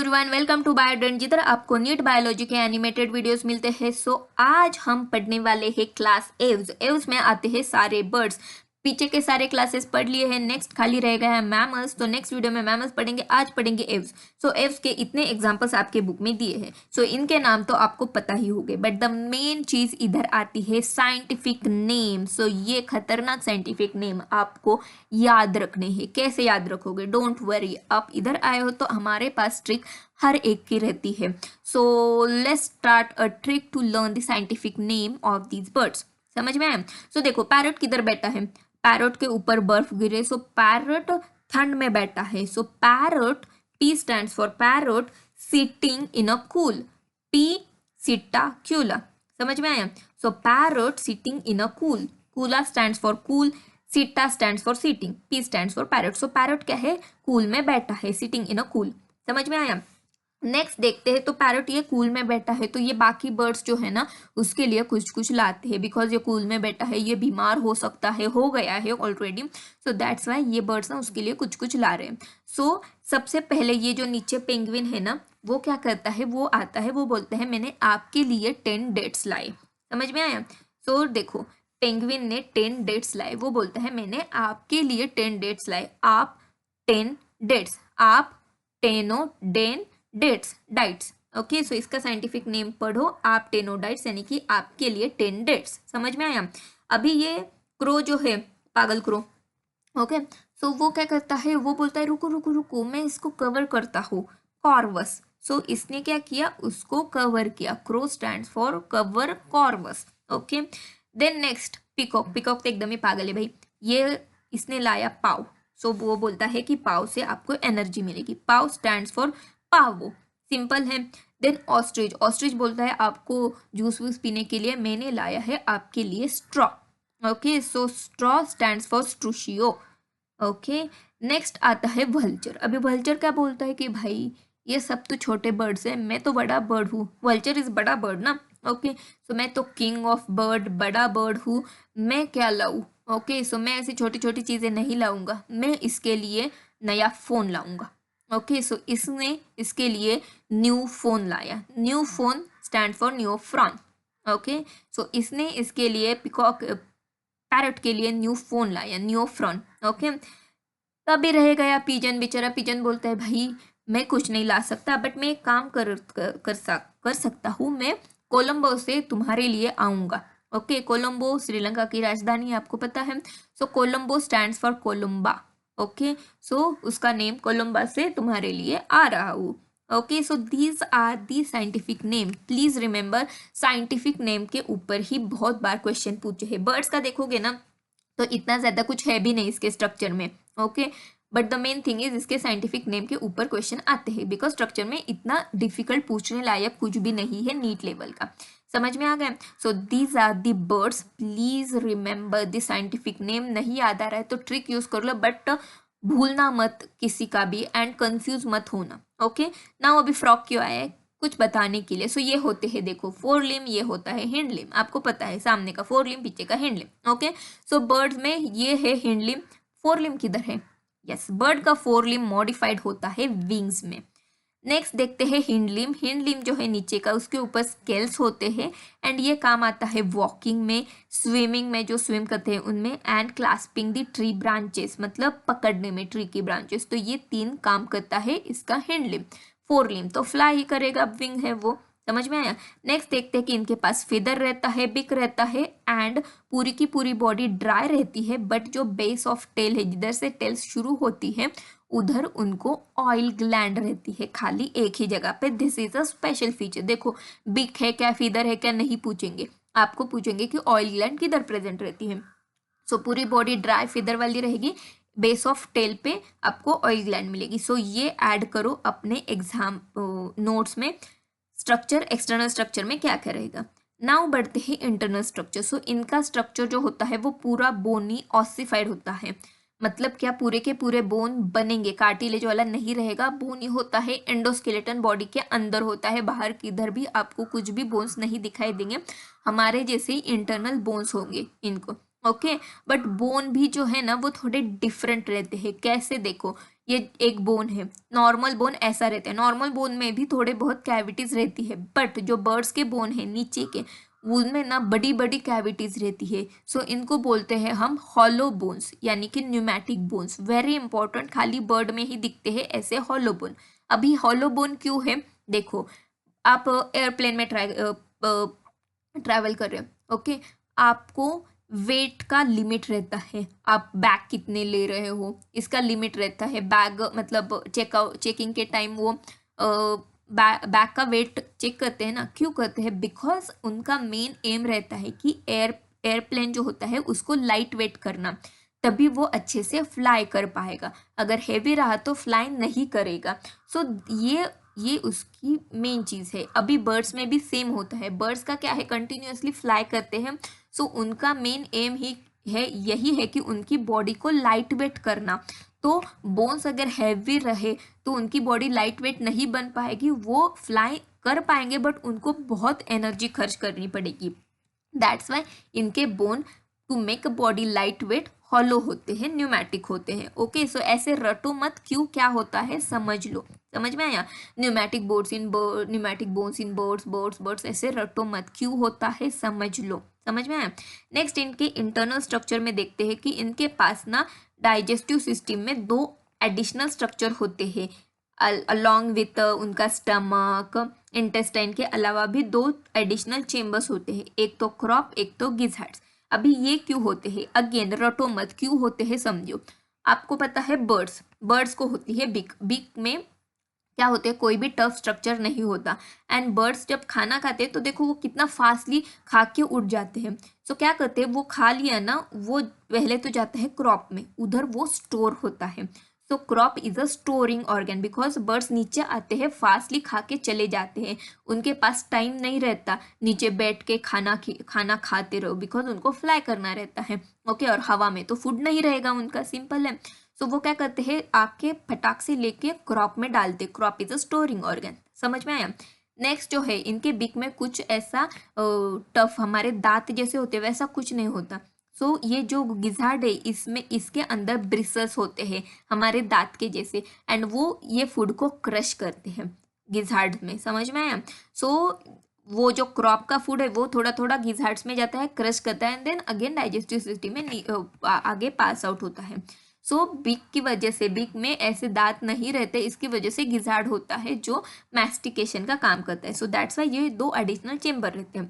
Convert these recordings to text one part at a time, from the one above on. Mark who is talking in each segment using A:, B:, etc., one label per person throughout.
A: Everyone, welcome to बायोडेंट। जिधर आपको NEET biology के एनिमेटेड वीडियोस मिलते हैं। आज हम पढ़ने वाले हैं क्लास एव्स। एव्स में आते हैं सारे बर्ड्स। पीछे के सारे क्लासेस पढ़ लिए हैं, नेक्स्ट खाली रह गया है मैमल्स। तो नेक्स्ट वीडियो में मैमल्स पढ़ेंगे, आज पढ़ेंगे एव्स। एव्स के इतने एग्जांपल्स आपके बुक में दिए हैं। इनके नाम तो आपको पता ही होंगे, बट द मेन चीज इधर आती है साइंटिफिक नेम। ये खतरनाक साइंटिफिक नेम आपको याद रखने हैं। कैसे याद रखोगे? डोंट वरी, आप इधर आए हो तो हमारे पास ट्रिक हर एक की रहती है। Let's start a trick to learn the scientific name of these birds. समझ में आया? देखो, पैरट किधर बैठा है? पैरट के ऊपर बर्फ गिरे, पैरट ठंड में बैठा है। Parrot, p stands for parrot sitting in a cool. Psittacula. समझ में आया? Parrot sitting in a cool. Cula stands for cool, sitta stands for sitting, p stands for parrot. Parrot क्या है? Cool में बैठा है, sitting in a cool. समझ में आया? नेक्स्ट देखते हैं। पैरट ये कूल में बैठा है, तो ये बाकी बर्ड्स जो है ना उसके लिए कुछ कुछ लाते हैं, बिकॉज ये कूल में बैठा है, ये बीमार हो सकता है, हो गया है ऑलरेडी। दैट्स वाई ये बर्ड्स ना उसके लिए कुछ कुछ ला रहे हैं। सबसे पहले ये जो नीचे पेंगुइन है ना, वो क्या करता है? वो आता है, वो बोलते हैं मैंने आपके लिए 10 डेट्स लाए। समझ में आया? देखो, पेंगुइन ने 10 डेट्स लाए। वो बोलता है मैंने आपके लिए 10 डेट्स लाए। आप 10 डेट्स, आप 10 डेट्स, डाइट्स। ओके, इसका साइंटिफिक नेम पढ़ो आप, टेनोडाइट्स, यानी कि आपके लिए 10 डेट्स। समझ में आया? अभी ये क्रो जो है, पागल क्रो, ओके, वो क्या करता है? वो बोलता है रुको रुको रुको, मैं इसको कवर करता हूँ। कॉर्वस। इसने क्या किया? उसको कवर किया। Crow stands for cover, Corvus. Okay, then next peacock. Peacock तो एकदम ही पागल है भाई। ये इसने लाया पाव। वो बोलता है कि पाव से आपको एनर्जी मिलेगी। पाव स्टैंड्स फॉर पावो। सिंपल है। Then ostrich. ऑस्ट्रिच बोलता है आपको जूस वूस पीने के लिए मैंने लाया है आपके लिए straw. Okay, straw stands for Struthio. Okay, next आता है वल्चर। अभी वल्चर क्या बोलता है कि भाई ये सब तो छोटे बर्ड्स है, मैं तो बड़ा बर्ड हूँ। वल्चर इज बड़ा बर्ड ना। ओके, मैं तो किंग ऑफ बर्ड, बड़ा बर्ड हूँ, मैं क्या लाऊं? ओके, मैं ऐसी छोटी छोटी चीजें नहीं लाऊंगा, मैं इसके लिए नया फोन लाऊंगा। ओके, इसने इसके लिए न्यू फोन लाया। New phone stand for new frown. Okay, इसने इसके लिए पिकॉक, पैरट के लिए न्यू फोन लाया, न्यू फ्रॉन। ओके, तभी रह गया पिजन। बेचारा पिजन बोलता है भाई मैं कुछ नहीं ला सकता, बट मैं एक काम कर सकता हूँ, मैं कोलंबो से तुम्हारे लिए आऊंगा। ओके, कोलंबो श्रीलंका की राजधानी है, आपको पता है। कोलंबो स्टैंड्स फॉर कोलंबा। ओके, उसका नेम कोलंबा से तुम्हारे लिए आ रहा हूँ। Okay, these are the scientific name. Please remember, scientific name के ऊपर ही बहुत बार क्वेश्चन पूछे हैं। बर्ड्स का देखोगे ना तो इतना ज्यादा कुछ है भी नहीं इसके स्ट्रक्चर में। Okay, but the main thing is इसके साइंटिफिक नेम के ऊपर क्वेश्चन आते हैं, बिकॉज स्ट्रक्चर में इतना डिफिकल्ट पूछने लायक कुछ भी नहीं है नीट लेवल का। समझ में आ गया? These are the birds. Please remember the scientific name. नहीं याद आ रहा है तो ट्रिक यूज कर लो, बट भूलना मत किसी का भी, एंड कंफ्यूज मत होना। ओके, नाउ अभी फ्रॉक क्यों आया है? कुछ बताने के लिए। ये होते हैं, देखो, फोर लिम, ये होता है हिंड लिम। आपको पता है, सामने का फोर लिम, पीछे का हिंड लिम। ओके, बर्ड्स में ये है हिंड लिम। फोर लिम किधर है? यस, बर्ड का फोर लिम मॉडिफाइड होता है विंग्स में। नेक्स्ट देखते हैं हिंड लिम। हिंड लिम जो है नीचे का, उसके ऊपर स्केल्स होते हैं, एंड ये काम आता है वॉकिंग में, स्विमिंग में, जो स्विम करते हैं उनमें, and clasping the tree branches, मतलब पकड़ने में ट्री की ब्रांचेस। ये 3 काम करता है इसका हिंड लिम। फोर लिम तो फ्लाई ही करेगा, विंग है वो। समझ में आया? नेक्स्ट देखते हैं कि इनके पास फेदर रहता है, बिक रहता है, एंड पूरी की पूरी बॉडी ड्राई रहती है, बट जो बेस ऑफ टेल है, जिधर से टेल शुरू होती है, उधर उनको ऑयल ग्लैंड रहती है, खाली एक ही जगह पे। This is a special feature. देखो, बिक है क्या, फीदर है क्या, नहीं पूछेंगे। आपको पूछेंगे कि ऑयल ग्लैंड किधर प्रेजेंट रहती है। पूरी बॉडी ड्राई फीदर वाली रहेगी, बेस ऑफ टेल पे आपको ऑयल ग्लैंड मिलेगी। ये ऐड करो अपने एग्जाम नोट्स में। स्ट्रक्चर, एक्सटर्नल स्ट्रक्चर में क्या क्या रहेगा। नाउ बढ़ते हैं इंटरनल स्ट्रक्चर। इनका स्ट्रक्चर जो होता है वो पूरा बोनी ऑसिफाइड होता है। मतलब क्या, पूरे के पूरे बोन बनेंगे, कार्टिलेज वाला नहीं रहेगा, बोनी होता है। एंडोस्केलेटन बॉडी के अंदर होता है, बाहर किधर भी आपको कुछ भी बोन्स नहीं दिखाई देंगे। हमारे जैसे ही इंटरनल बोन्स होंगे इनको। ओके, बट बोन भी जो है ना वो थोड़े डिफरेंट रहते हैं। कैसे? देखो, ये एक बोन है, नॉर्मल बोन ऐसा रहता है। नॉर्मल बोन में भी थोड़े बहुत कैविटीज रहती है, बट जो बर्ड्स के बोन है नीचे के, उनमें ना बड़ी बड़ी कैविटीज रहती है। सो इनको बोलते हैं हम हॉलो बोन्स, यानी कि न्यूमेटिक बोन्स। वेरी इंपॉर्टेंट, खाली बर्ड में ही दिखते हैं ऐसे हॉलो बोन। अभी हॉलो बोन क्यों है, देखो आप एयरप्लेन में ट्रैवल कर रहे हो, ओके, आपको वेट का लिमिट रहता है, आप बैग कितने ले रहे हो इसका लिमिट रहता है। बैग मतलब चेकिंग के टाइम वो बैग का वेट चेक करते हैं ना, क्यों करते हैं, बिकॉज उनका मेन एम रहता है कि एयरप्लेन जो होता है उसको लाइट वेट करना, तभी वो अच्छे से फ्लाई कर पाएगा। अगर हैवी रहा तो फ्लाई नहीं करेगा। सो ये उसकी मेन चीज़ है। अभी बर्ड्स में भी सेम होता है, बर्ड्स का क्या है, कंटिन्यूअसली फ्लाई करते हैं। सो उनका मेन एम ही है, यही है कि उनकी बॉडी को लाइट वेट करना। तो बोन्स अगर हैवी रहे तो उनकी बॉडी लाइट वेट नहीं बन पाएगी, वो फ्लाई कर पाएंगे बट उनको बहुत एनर्जी खर्च करनी पड़ेगी। दैट्स वाई इनके bone to make a body light weight hollow होते हैं, न्यूमेटिक होते हैं। ओके, सो ऐसे रटो मत, क्यों क्या होता है समझ लो। समझ में आया, न्यूमेटिक बोन्स इन बर्ड्स ऐसे रटो मत, क्यों होता है समझ लो। समझ में आया। नेक्स्ट इनके इंटरनल स्ट्रक्चर में देखते हैं कि इनके पास ना डाइजेस्टिव सिस्टम में 2 एडिशनल स्ट्रक्चर होते हैं अलॉन्ग विथ उनका स्टमक। इंटेस्टाइन के अलावा भी 2 एडिशनल चेम्बर्स होते हैं, एक तो क्रॉप एक तो गिजहार्ड्स। अभी ये क्यों होते हैं, अगेन रटो मत, क्यों होते हैं समझो। आपको पता है बर्ड्स को होती है बिक, बिक में क्या होते हैं, कोई भी टफ स्ट्रक्चर नहीं होता। एंड बर्ड्स जब खाना खाते हैं तो देखो वो कितना फास्टली खा के उड़ जाते हैं। सो क्या करते हैं, वो खा लिया ना, वो पहले तो जाता है क्रॉप में, उधर वो स्टोर होता है। So crop is a storing organ, because birds नीचे आते हैं, फास्टली खा के चले जाते हैं, उनके पास टाइम नहीं रहता नीचे बैठ के खाना खाते रहो, बिकॉज उनको फ्लाई करना रहता है। ओके, और हवा में तो फूड नहीं रहेगा उनका, सिंपल है। सो वो क्या करते हैं, आके फटाक से लेके क्रॉप में डालते, crop is a storing organ. समझ में आया। नेक्स्ट जो है, इनके बिक में कुछ ऐसा टफ हमारे दांत जैसे होते वैसा कुछ नहीं होता। सो ये जो गिजार्ड है इसमें इसके अंदर ब्रिसल्स होते हैं हमारे दांत के जैसे, एंड वो ये फूड को क्रश करते हैं गिजार्ड में। समझ में आया। सो वो जो क्रॉप का फूड है वो थोड़ा थोड़ा गिजार्ड्स में जाता है, क्रश करता है, and then again digestive system में आगे पास आउट होता है। सो बिक की वजह से, बिक में ऐसे दांत नहीं रहते, इसकी वजह से गिजार्ड होता है जो मैस्टिकेशन का काम करता है। सो दैट्स वाई ये 2 एडिशनल चेम्बर रहते हैं।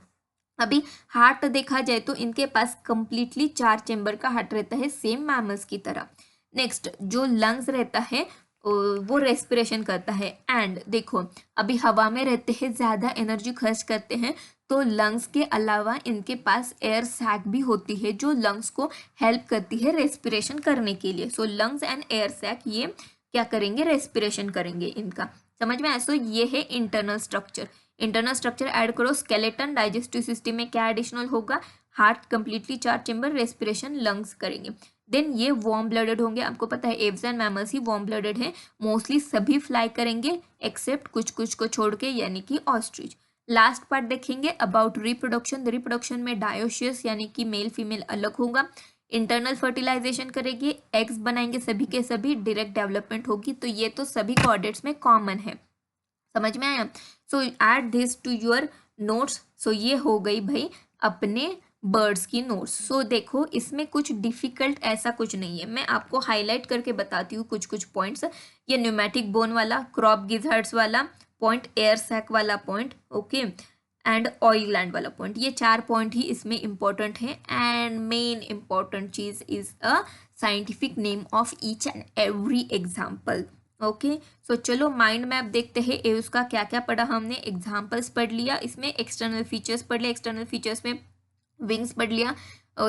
A: अभी हार्ट देखा जाए तो इनके पास कंप्लीटली 4 चेम्बर का हार्ट रहता है, सेम मैमल्स की तरह। नेक्स्ट जो लंग्स रहता है वो रेस्पिरेशन करता है। एंड देखो अभी हवा में रहते हैं, ज़्यादा एनर्जी खर्च करते हैं, तो लंग्स के अलावा इनके पास एयर सैक भी होती है जो लंग्स को हेल्प करती है रेस्पिरेशन करने के लिए। सो लंग्स एंड एयर सैक ये क्या करेंगे, रेस्पिरेशन करेंगे इनका। समझ में आया। सो ये है internal structure. Internal structure add करो, स्केलेटन डाइजेस्टिव सिस्टम में क्या एडिशनल होगा, heart completely 4 chamber, respiration lungs करेंगे। देन ये वार्म ब्लडेड होंगे, आपको पता है Aves and mammals he warm blooded है, मोस्टली सभी फ्लाई करेंगे एक्सेप्ट कुछ कुछ को छोड़ के, यानी कि ऑस्ट्रिच। लास्ट पार्ट देखेंगे अबाउट रिप्रोडक्शन। रिप्रोडक्शन में डायोशियस यानी कि मेल फीमेल अलग होगा, इंटरनल फर्टिलाइजेशन करेगी, एग्स बनाएंगे सभी के सभी, डायरेक्ट डेवलपमेंट होगी। तो ये तो सभी कोऑर्डिनेट्स में कॉमन है। समझ में आया। So add this to your notes. So ये हो गई भाई अपने बर्ड्स की नोट्स। सो देखो इसमें कुछ डिफिकल्ट ऐसा कुछ नहीं है, मैं आपको हाईलाइट करके बताती हूँ कुछ कुछ पॉइंट्स। ये न्यूमेटिक बोन वाला, क्रॉप गिजहर्ड्स वाला पॉइंट, एयर सैक वाला point, okay, and oil gland वाला पॉइंट, ये 4 पॉइंट ही इसमें इंपॉर्टेंट है। एंड मेन इंपॉर्टेंट चीज is a scientific name of each and every example. Okay, so चलो माइंड मैप देखते हैं। एव्स का क्या क्या पढ़ा हमने, एग्जाम्पल्स पढ़ लिया, इसमें एक्सटर्नल फीचर्स पढ़ लिया, एक्सटर्नल फीचर्स में विंग्स पढ़ लिया,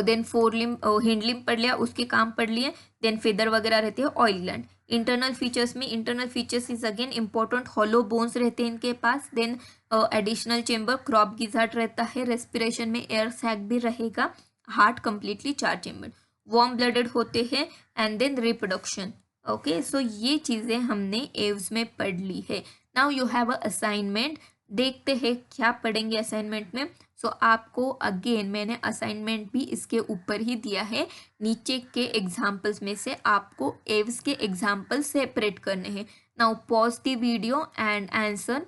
A: then fore limb hind limb पढ़ लिया, उसके काम पढ़ लिए, देन फेदर वगैरह रहते हैं, ऑयल ग्लैंड। इंटरनल फीचर्स में, internal features is again important, hollow bones रहते हैं इनके पास, then additional chamber, crop gizzard रहता है, रेस्पिरेशन में एयर सैक भी रहेगा, heart completely 4 chamber, warm blooded होते हैं, and then reproduction. Okay, so ये चीज़ें हमने एव्स में पढ़ ली है। Now you have a assignment, देखते हैं क्या पढ़ेंगे असाइनमेंट में। सो आपको अगेन मैंने असाइनमेंट भी इसके ऊपर ही दिया है। नीचे के एग्जाम्पल्स में से आपको एव्स के एग्जाम्पल सेपरेट करने हैं। Now pause the video and answer.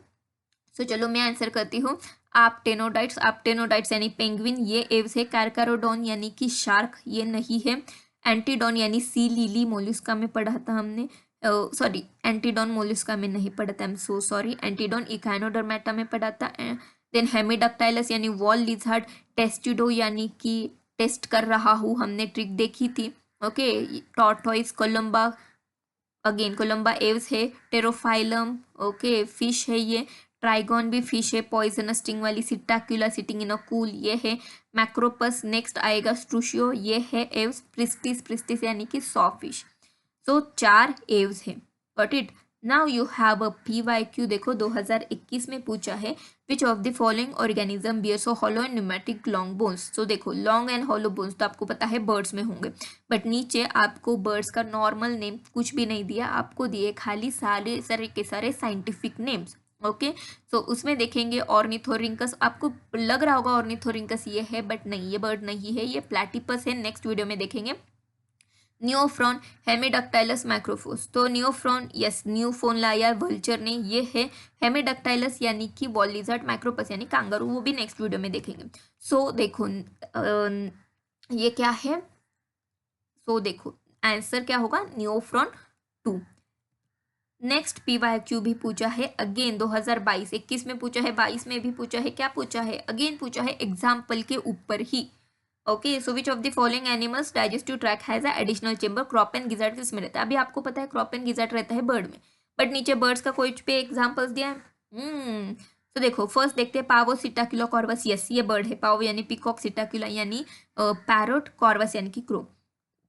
A: So चलो मैं आंसर करती हूँ। आपटेनोडाइट्स यानी पेंगुइन, ये एव्स है। कार्कारोडोन यानी कि शार्क, ये नहीं है। एंटीडोन यानी सी लिली, मोलस्का में पढ़ा था हमने। सॉरी, एंटीडोन मोलस्का में नहीं पढ़ा था, I am so sorry. Antedon Echinodermata में पढ़ा था। देन हेमिडक्टाइलस यानी वॉल लिजर्ड। टेस्टिडो यानी कि टेस्ट कर रहा हूँ, हमने ट्रिक देखी थी। Okay, tortoise Columba, again Columba Aves है। टेरोफाइलम, ओके, फिश है ये। ट्राइगॉन भी फिश है, पॉइजनस स्टिंग वाली। सिटाक्यूला सिटिंग इन अ कूल, ये है। मैक्रोपस नेक्स्ट आएगा। स्ट्रूशियो, ये है एव्स। प्रिस्टिस यानी कि सॉ फिश। सो 4 एव्स है। Got it. Now you have a PYQ। देखो 2021 में पूछा है which of the following organism bears a hollow and pneumatic long bones. तो देखो लॉन्ग एंड हॉलो बोन्स तो आपको पता है बर्ड्स में होंगे, बट नीचे आपको बर्ड्स का नॉर्मल नेम कुछ भी नहीं दिया, आपको दिए खाली सारे सारे के सारे साइंटिफिक नेम्स। ओके, सो उसमें देखेंगे ऑर्निथोरिंकस। आपको लग रहा होगा ऑर्निथोरिंकस ये है, बट नहीं, ये बर्ड नहीं है, ये प्लेटिपस है। नेक्स्ट वीडियो में देखेंगे। नियोफ्रॉन, हेमिडक्टाइलस, माइक्रोफोस। तो नियोफ्रॉन, यस, न्यूफोनला या वल्चर ने, ये है। हेमिडक्टाइलस यानी कि वॉल लिजर्ड। माइक्रोपस यानी कांगारू, वो भी नेक्स्ट वीडियो में देखेंगे। सो देखो ये क्या है। सो देखो आंसर क्या होगा, नियोफ्रॉन 2। नेक्स्ट PYQ भी पूछा है अगेन 2022, 21 में पूछा है, 22 में भी पूछा है। क्या पूछा है, अगेन पूछा है एग्जाम्पल के ऊपर ही। Okay, so which of the following animals digestive track has a additional chamber. Crop and gizzard किसमें रहता है, अभी आपको पता है क्रॉप एंड गिजार्ड रहता है बर्ड में, बट नीचे बर्ड्स का कोई पे एग्जाम्पल्स दिया है। तो देखो फर्स्ट देखते हैं पावो सिटाक्युला कॉर्वस। यस, ये बर्ड है। पावो यानी पिकॉक, सिटाक्युला यानी पैरोट, कॉर्वस यानी कि क्रो।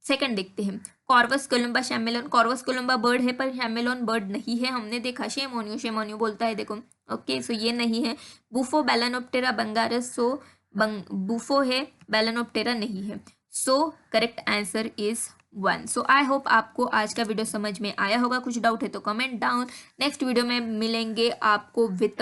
A: सेकंड देखते हैं Corvus Columba chameleon. Corvus Columba bird है पर शैमेलोन बर्ड नहीं है, हमने देखा। शेमोनियो, शेमोनियो बोलता है देखो। ओके, सो ये नहीं है। बुफो बैलानोप्टेरा बंगारस, सो बुफो है, बैलानोप्टेरा नहीं है। So correct answer is 1। So I hope आपको आज का वीडियो समझ में आया होगा। कुछ डाउट है तो कमेंट डाउन। नेक्स्ट वीडियो में मिलेंगे आपको विथ